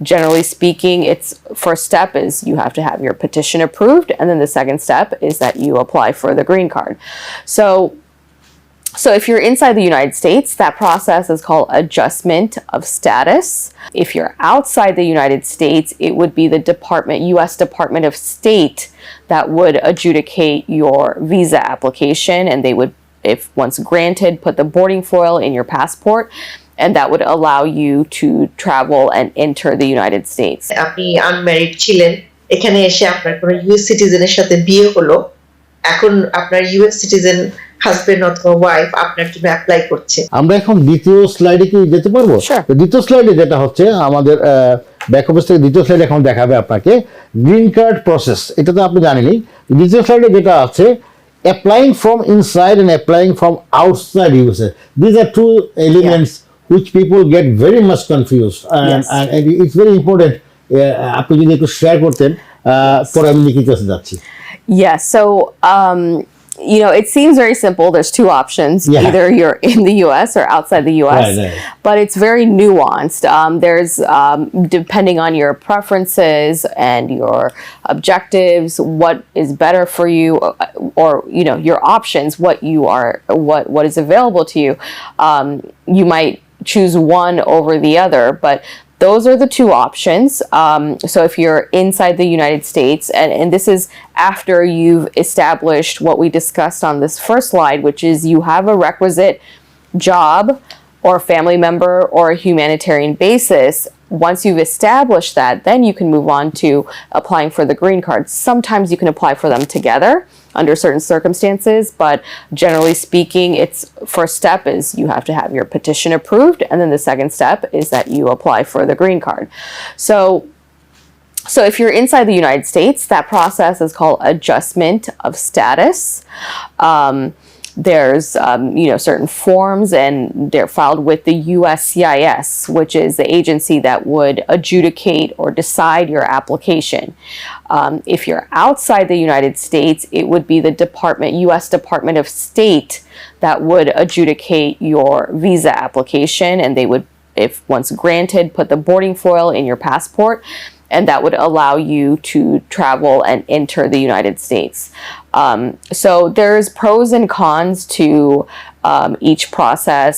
Generally speaking, its first step is you have to have your petition approved, and then the second step is that you apply for the green card. So if you're inside the United States, that process is called adjustment of status. If you're outside the United States, it would be the U.S. Department of State that would adjudicate your visa application, and they would, if once granted, put the boarding foil in your passport, and that would allow you to travel and enter the United States. আপনি unmarried ছিলেন, এখানে এসে আপনার কোনো US সিটিজেনের সাথে বিয়ে হলো, এখন আপনার ইউএস সিটিজেন হাজবেন্ড অথবা ওয়াইফ আপনার জন্য অ্যাপ্লাই করছে। আমরা এখন দ্বিতীয় স্লাইডে কি যেতে পারবো? দ্বিতীয় স্লাইডে যেটা হচ্ছে আমাদের ব্যাক অফিস থেকে দ্বিতীয় স্লাইডে এখন দেখাবে আপনাকে গ্রিন কার্ড প্রসেস। এটা তো আপনি জানেনই। দ্বিতীয় স্লাইডে যেটা আছে applying from inside and applying from outside USA. These are two elements which people get very much confused, and it's very important. আপনি যদি একটু শেয়ার করতেন পরে আমি Nikki's কাছে যাচ্ছি। Yes, so it seems very simple. There's two options. Either you're in the US or outside the US. Right. But it's very nuanced. There's depending on your preferences and your objectives, what is better for you, or your options, what is available to you. You might choose one over the other, but those are the two options. So if you're inside the United States, and this is after you've established what we discussed on this first slide, which is you have a requisite job or a family member or a humanitarian basis. Once you've established that, then you can move on to applying for the green card. Sometimes you can apply for them together under certain circumstances, but generally speaking, its first step is you have to have your petition approved, and then the second step is that you apply for the green card. So if you're inside the United States, that process is called adjustment of status. There's certain forms, and they're filed with the uscis, which is the agency that would adjudicate or decide your application. If you're outside the United States, it would be the U.S. Department of State that would adjudicate your visa application, and they would, if once granted, put the boarding foil in your passport, and that would allow you to travel and enter the United States. So there's pros and cons to each process.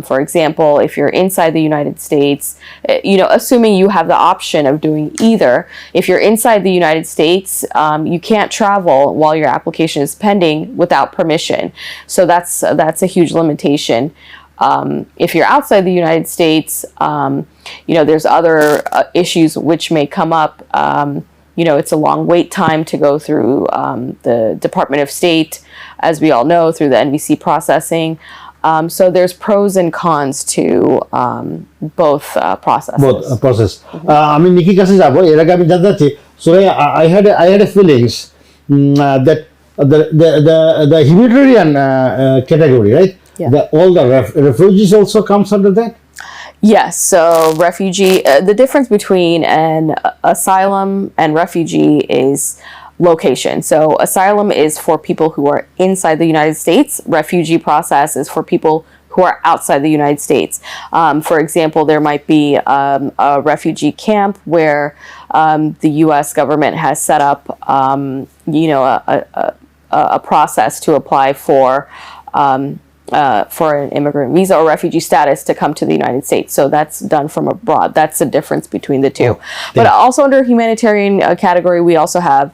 For example, if you're inside the United States, assuming you have the option of doing either, if you're inside the United States, you can't travel while your application is pending without permission. So that's a huge limitation. If you're outside the United States, there's other issues which may come up. It's a long wait time to go through the Department of State, as we all know, through the NVC processing. So there's pros and cons to both processes. Both process. আমি Nikki's কাছে যাব। এর আগে আমি জানতে চাচ্ছি, Suryia, I had a feelings that the humanitarian category, right? All the refugees also comes under that? Yes, so refugee, the difference between an asylum and refugee is location. So asylum is for people who are inside the United States. Refugee process is for people who are outside the United States. For example, there might be a refugee camp where the U.S. government has set up, a process to apply for an immigrant visa or refugee status to come to the United States. So that's done from abroad. That's the difference between the two. But also under humanitarian category, we also have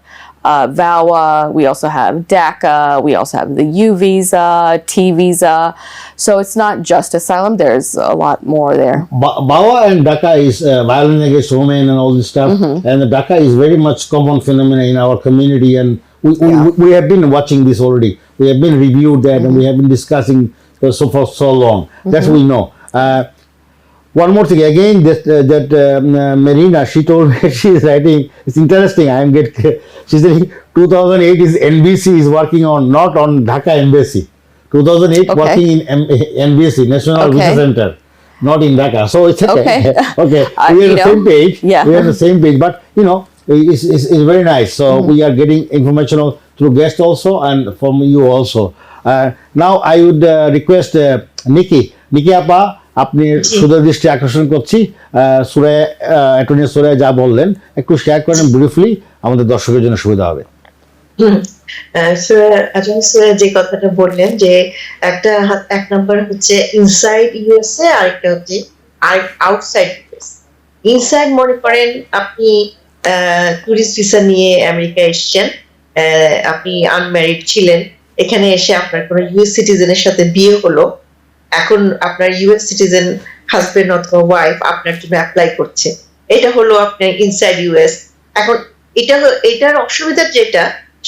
VAWA, we also have DACA, we also have the U visa, T visa. So it's not just asylum, there's a lot more there. VAWA and DACA is violence against women and all this stuff. And the DACA is very much common phenomenon in our community, and we have been watching this already. We have been reviewed that, and we have been discussing for so long. That's we know. One more thing again, that Marina, she told me, she's writing, it's interesting. She's saying 2008 is NBC is working on, not on Dhaka Embassy. 2008 working in NBC, National Visa Center, not in Dhaka. So it's okay. Okay, we are on the same page. We are on the same page, but it's very nice. So we are getting information through guests also and from you also. Now I would request Nikki Appa, আপনি জি। সুদূর দৃষ্টি আকর্ষণ করছি Suraiya attorney Suraiya যা বললেন একটু share করেন briefly, আমাদের দর্শকের জন্য সুবিধা হবে। যে কথাটা বললেন যে এক নাম্বার হচ্ছে ইনসাইড ইউএসএ, আরেকটা হচ্ছে আউটসাইড ইউএস। ইনসাইড মনে করেন আপনি টুরিস্ট ভিসা নিয়ে আমেরিকা এসেছেন, আপনি আনম্যারিড ছিলেন, এখানে এসে আপনার কোনো ইউএস সিটিজেনের সাথে বিয়ে হলো, এখন আপনার ইউএস সিটিজেন হাজবেন্ড অথবা ওয়াইফ আপনার জন্য অ্যাপ্লাই করছে, এটা হলো আপনার ইনসাইড ইউএস। এখন এটার অসুবিধা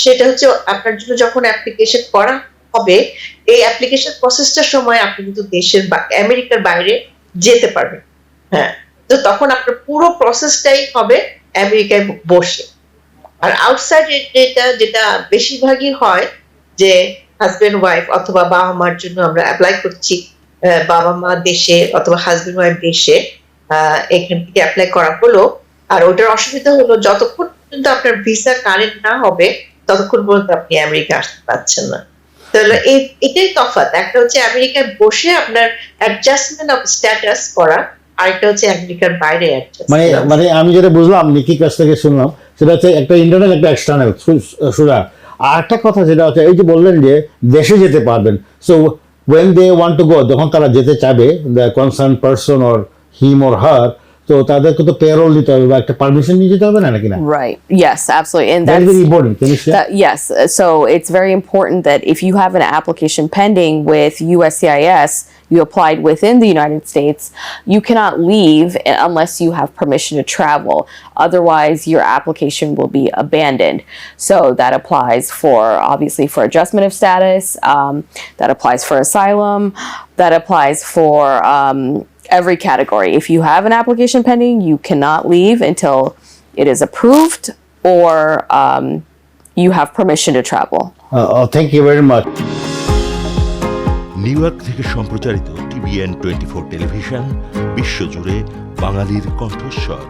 সেটা হচ্ছে আপনার জন্য যখন অ্যাপ্লিকেশন করা হবে, এই অ্যাপ্লিকেশন প্রসেসটার সময় আপনি কিন্তু আমেরিকার বাইরে যেতে পারবেন। হ্যাঁ, তো তখন আপনার পুরো প্রসেসটাই হবে আমেরিকায় বসে। আর আউটসাইড যেটা বেশিরভাগই হয় যে হাজবেন্ড ওয়াইফ অথবা বাবা মার জন্য আমরা অ্যাপ্লাই করছি, বাবা মা দেশে অথবা হাজবেন্ড ওয়াইফ দেশে, এখান থেকে অ্যাপ্লাই করা হলো। আর ওটার অসুবিধা হলো যতক্ষণ পর্যন্ত আপনার ভিসা কারেন্ট না হবে ততক্ষণ পর্যন্ত আপনি আমেরিকা আসতে পারছেন না। তাহলে এটাই তফাৎ, একটা হচ্ছে আমেরিকায় বসে আপনার অ্যাডজাস্টমেন্ট অফ স্ট্যাটাস করা, আরেকটা হচ্ছে আমেরিকার বাইরে মানে আমি যেটা বুঝলাম নিকির কাছ থেকে শুনলাম সেটা হচ্ছে একটা ইন্টারনাল একটা এক্সটার্নাল সুরা। আর একটা কথা যেটা হচ্ছে এই যে বললেন যে দেশে যেতে পারবেন, so when they want to go, যখন তারা যেতে চাবে the concerned person or him or her, তো তাদেরকে তো পেরোল দিতে হবে বা একটা পারমিশন নিয়ে যেতে হবে না নাকি না? Right. Yes, absolutely. And That is that's very important. Can you share? yes. So it's very important that if you have an application pending with USCIS, you applied within the United States, you cannot leave unless you have permission to travel. Otherwise, your application will be abandoned. So that applies for obviously for adjustment of status. That applies for asylum. That applies for every category. If you have an application pending, you cannot leave until it is approved or you have permission to travel. Thank you very much. New York থেকে সম্প্রচারিত TBN 24 television বিশ্বজুড়ে বাঙালির কণ্ঠস্বর।